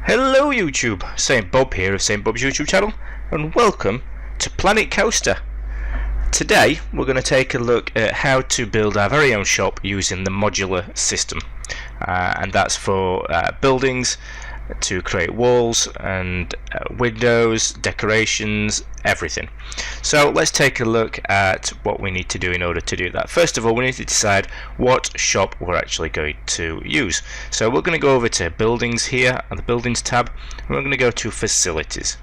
Hello YouTube, St. Bob here of St. Bob's YouTube channel, and welcome to Planet Coaster. Today we're going to take a look at how to build our very own shop using the modular system, and that's for buildings, to create walls and windows, decorations, everything. So let's take a look at what we need to do in order to do that. First of all, we need to decide what shop we're actually going to use. So we're going to go over to buildings here and the buildings tab, and we're going to go to facilities.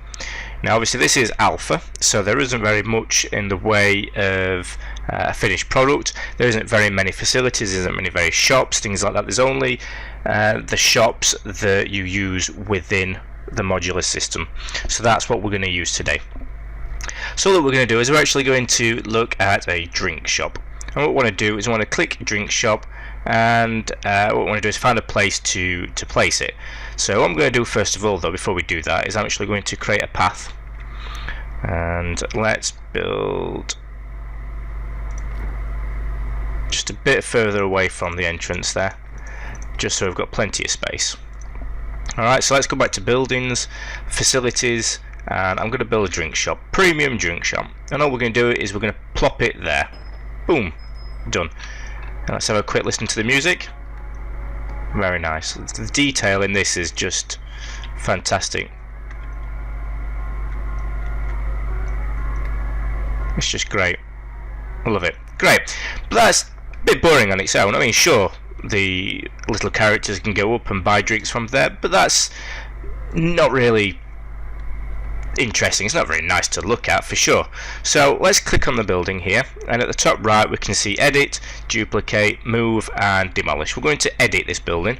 Now obviously this is alpha, so there isn't very much in the way of a finished product. There isn't very many facilities, there isn't many very shops, things like that. There's only the shops that you use within the modular system. So that's what we're going to use today. So what we're going to do is we're actually going to look at a drink shop. And what we want to do is we want to click drink shop, and what we want to do is find a place to place it. So what I'm going to do first of all though, before we do that, is I'm actually going to create a path, and let's build just a bit further away from the entrance there, just so we've got plenty of space. Alright, so let's go back to buildings, facilities, and I'm going to build a drink shop, premium drink shop, and all we're going to do is we're going to plop it there. Boom, done. And let's have a quick listen to the music. Very nice. The detail in this is just fantastic. It's just great. I love it. Great. But that's a bit boring on its own. I mean, sure, the little characters can go up and buy drinks from there, but that's not really interesting. It's not very nice to look at for sure. So let's click on the building here, and at the top right we can see edit, duplicate, move and demolish. We're going to edit this building.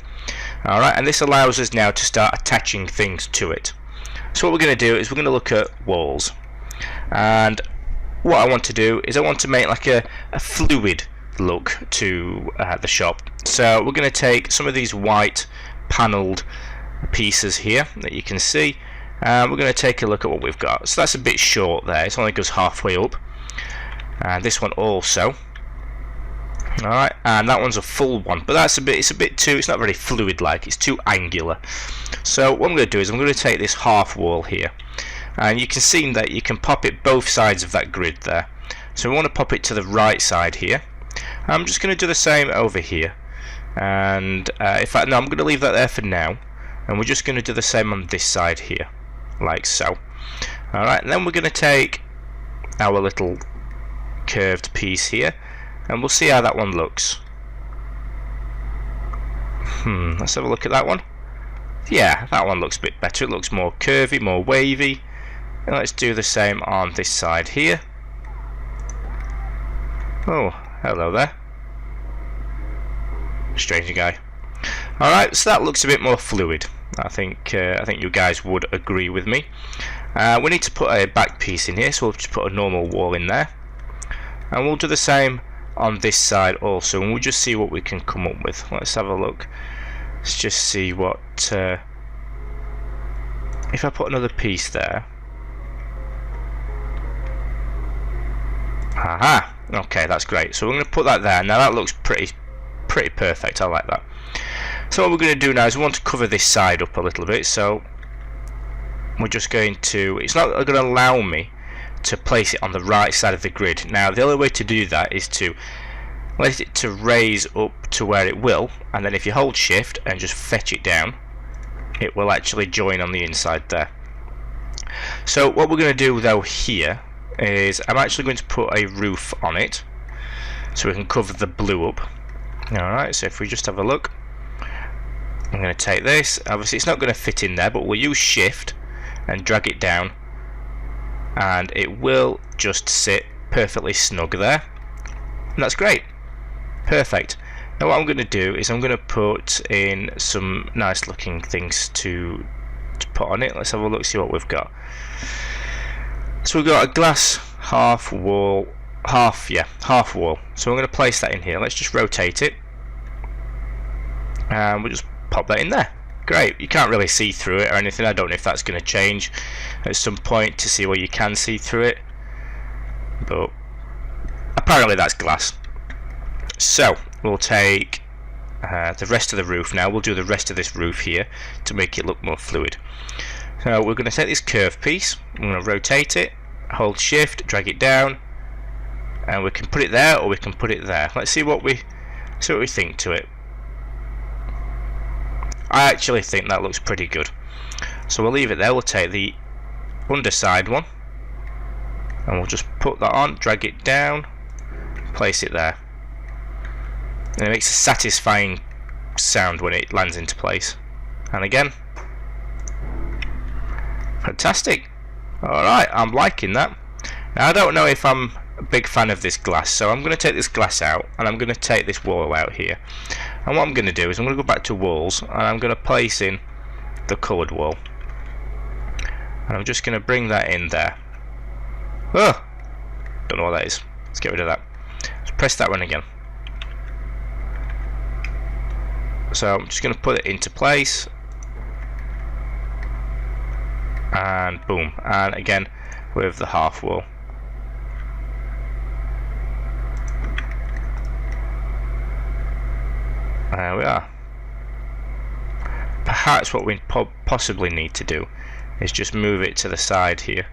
Alright, and this allows us now to start attaching things to it. So what we're going to do is we're going to look at walls, and what I want to do is I want to make like a fluid look to the shop. So we're going to take some of these white panelled pieces here that you can see, and we're going to take a look at what we've got. So that's a bit short there, it only goes halfway up, and this one also. Alright, and that one's a full one, but that's it's not very fluid like, it's too angular. So what I'm going to do is I'm going to take this half wall here, and you can see that you can pop it both sides of that grid there. So we want to pop it to the right side here. I'm just going to do the same over here, and in fact no, I'm going to leave that there for now, and we're just going to do the same on this side here, like so. Alright, and then we're going to take our little curved piece here, and we'll see how that one looks. Let's have a look at that one. Yeah, that one looks a bit better. It looks more curvy, more wavy. And let's do the same on this side here. Oh, hello there. Stranger guy. Alright, so that looks a bit more fluid. I think you guys would agree with me. We need to put a back piece in here, so we'll just put a normal wall in there. And we'll do the same on this side also, and we'll just see what we can come up with. Let's have a look. Let's just see what if I put another piece there. Aha! Okay, that's great. So we're going to put that there. Now that looks pretty perfect. I like that. So what we're going to do now is we want to cover this side up a little bit. So we're just going to. It's not going to allow me to place it on the right side of the grid. Now the only way to do that is to let it to raise up to where it will, and then if you hold shift and just fetch it down, it will actually join on the inside there. So what we're going to do though here is I'm actually going to put a roof on it so we can cover the blue up. Alright, so if we just have a look, I'm going to take this. Obviously it's not going to fit in there, but we'll use shift and drag it down, and it will just sit perfectly snug there, and that's great. Perfect. Now what I'm going to do is I'm going to put in some nice looking things to put on it. Let's have a look, see what we've got. So we've got a glass half wall. So I'm going to place that in here. Let's just rotate it, and we'll just pop that in there. Great. You can't really see through it or anything. I don't know if that's going to change at some point to see where you can see through it, but apparently that's glass. So we'll take the rest of the roof now. We'll do the rest of this roof here to make it look more fluid. So we're going to take this curved piece, I'm going to rotate it, hold shift, drag it down, and we can put it there or we can put it there. Let's see what we think to it. I actually think that looks pretty good. So we'll leave it there. We'll take the underside one and we'll just put that on, drag it down, place it there. And it makes a satisfying sound when it lands into place. And again, fantastic. Alright, I'm liking that. Now I don't know if I'm a big fan of this glass, so I'm going to take this glass out and I'm going to take this wall out here. And what I'm going to do is I'm going to go back to walls and I'm going to place in the coloured wall. And I'm just going to bring that in there. Oh! Don't know what that is. Let's get rid of that. Let's press that one again. So I'm just going to put it into place. And boom. And again with the half wall. There we are. Perhaps what we possibly need to do is just move it to the side here.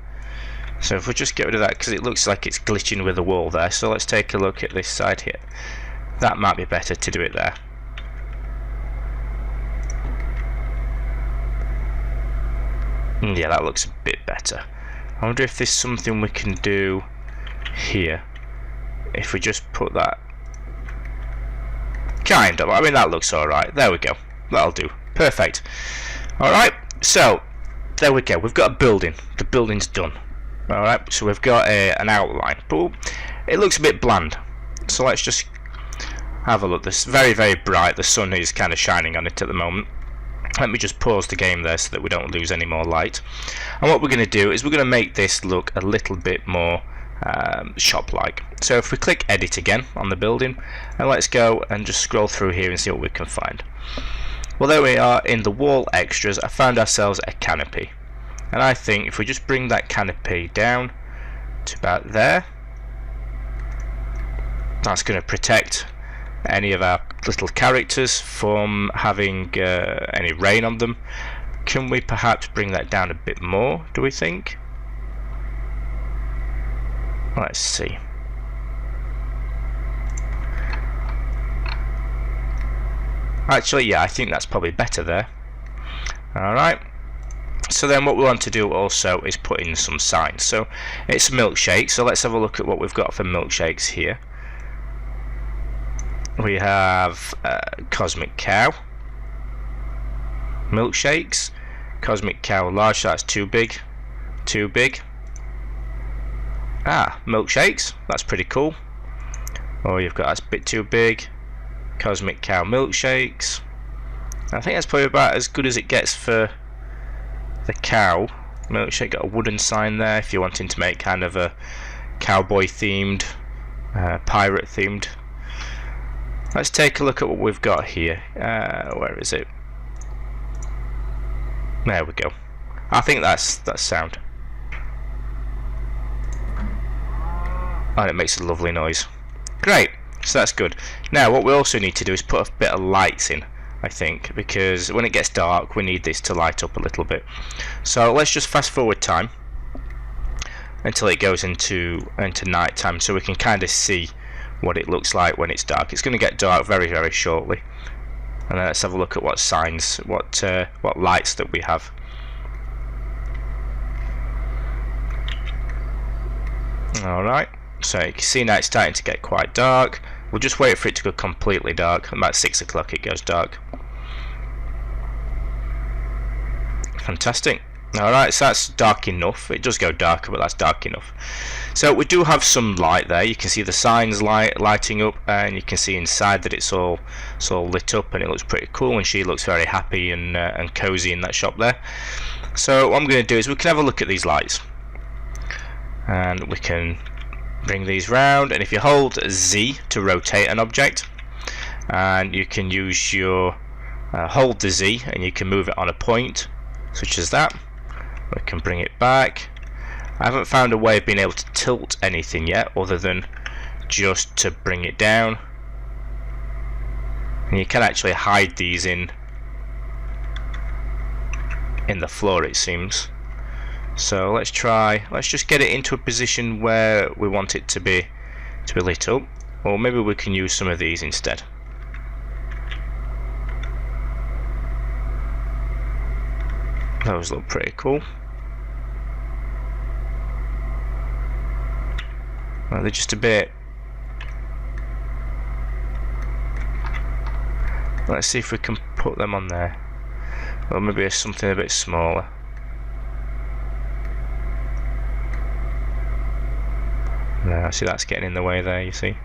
So if we just get rid of that, because it looks like it's glitching with the wall there, so let's take a look at this side here. That might be better to do it there. Yeah, that looks a bit better. I wonder if there's something we can do here. If we just put that kind of, I mean that looks alright. There we go. That'll do. Perfect. Alright, so there we go. We've got a building. The building's done. Alright, so we've got an outline. But it looks a bit bland. So let's just have a look. This is very, very bright. The sun is kind of shining on it at the moment. Let me just pause the game there so that we don't lose any more light. And what we're going to do is we're going to make this look a little bit more shop-like. So if we click edit again on the building, and let's go and just scroll through here and see what we can find. Well, there we are in the wall extras. I found ourselves a canopy, and I think if we just bring that canopy down to about there, that's going to protect any of our little characters from having any rain on them. Can we perhaps bring that down a bit more, do we think? Let's see. Actually, yeah, I think that's probably better there. Alright. So then what we want to do also is put in some signs. So it's milkshake, so let's have a look at what we've got for milkshakes here. We have Cosmic Cow. Milkshakes. Cosmic Cow large, so that's too big. Too big. Ah, milkshakes. That's pretty cool. Oh, you've got that's a bit too big. Cosmic Cow milkshakes. I think that's probably about as good as it gets for the cow. Milkshake, got a wooden sign there if you're wanting to make kind of a cowboy themed, pirate themed. Let's take a look at what we've got here. Where is it? There we go. I think that's sound. And it makes a lovely noise. Great, so that's good. Now what we also need to do is put a bit of lights in, I think, because when it gets dark we need this to light up a little bit. So let's just fast forward time until it goes into night time, so we can kind of see what it looks like when it's dark. It's going to get dark very, very shortly. And then let's have a look at what signs, what lights that we have. Alright, so you can see now it's starting to get quite dark. We'll just wait for it to go completely dark. About 6 o'clock it goes dark. Fantastic. Alright, so that's dark enough. It does go darker, but that's dark enough. So we do have some light there. You can see the signs lighting up, and you can see inside that it's all lit up, and it looks pretty cool, and she looks very happy and cozy in that shop there. So what I'm going to do is we can have a look at these lights, and we can bring these round, and if you hold Z to rotate an object, and you can use your hold the Z and you can move it on a point such as that. We can bring it back. I haven't found a way of being able to tilt anything yet other than just to bring it down. and you can actually hide these in the floor, it seems. So let's just get it into a position where we want it to be lit up, or maybe we can use some of these instead. Those look pretty cool. Well, they're just a bit. Let's see if we can put them on there, or maybe something a bit smaller. No, see, that's getting in the way there, you see.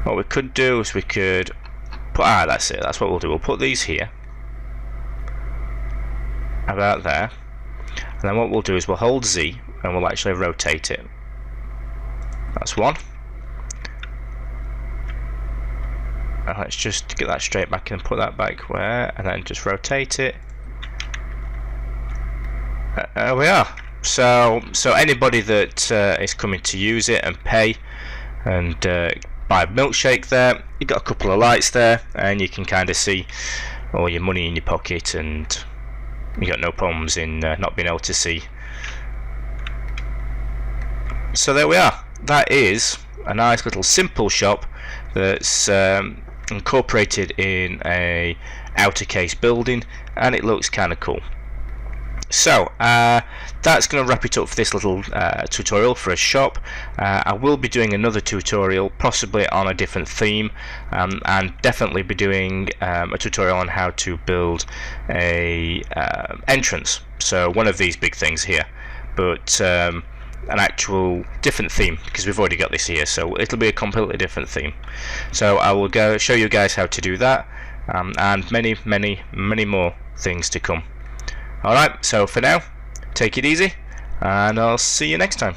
What we could do is we could put, that's it, that's what we'll do. We'll put these here, about there, and then what we'll do is we'll hold Z and we'll actually rotate it. That's one. And let's just get that straight back and put that back where, and then just rotate it. There we are. So anybody that is coming to use it and pay and buy a milkshake there, you've got a couple of lights there, and you can kind of see all your money in your pocket, and you got no problems in not being able to see. So there we are. That is a nice little simple shop that's incorporated in a outer case building, and it looks kind of cool. So that's going to wrap it up for this little tutorial for a shop. I will be doing another tutorial, possibly on a different theme, and definitely be doing a tutorial on how to build a entrance. So one of these big things here, but an actual different theme, because we've already got this here, so it'll be a completely different theme. So I will go show you guys how to do that, and many more things to come. Alright, so for now, take it easy, and I'll see you next time.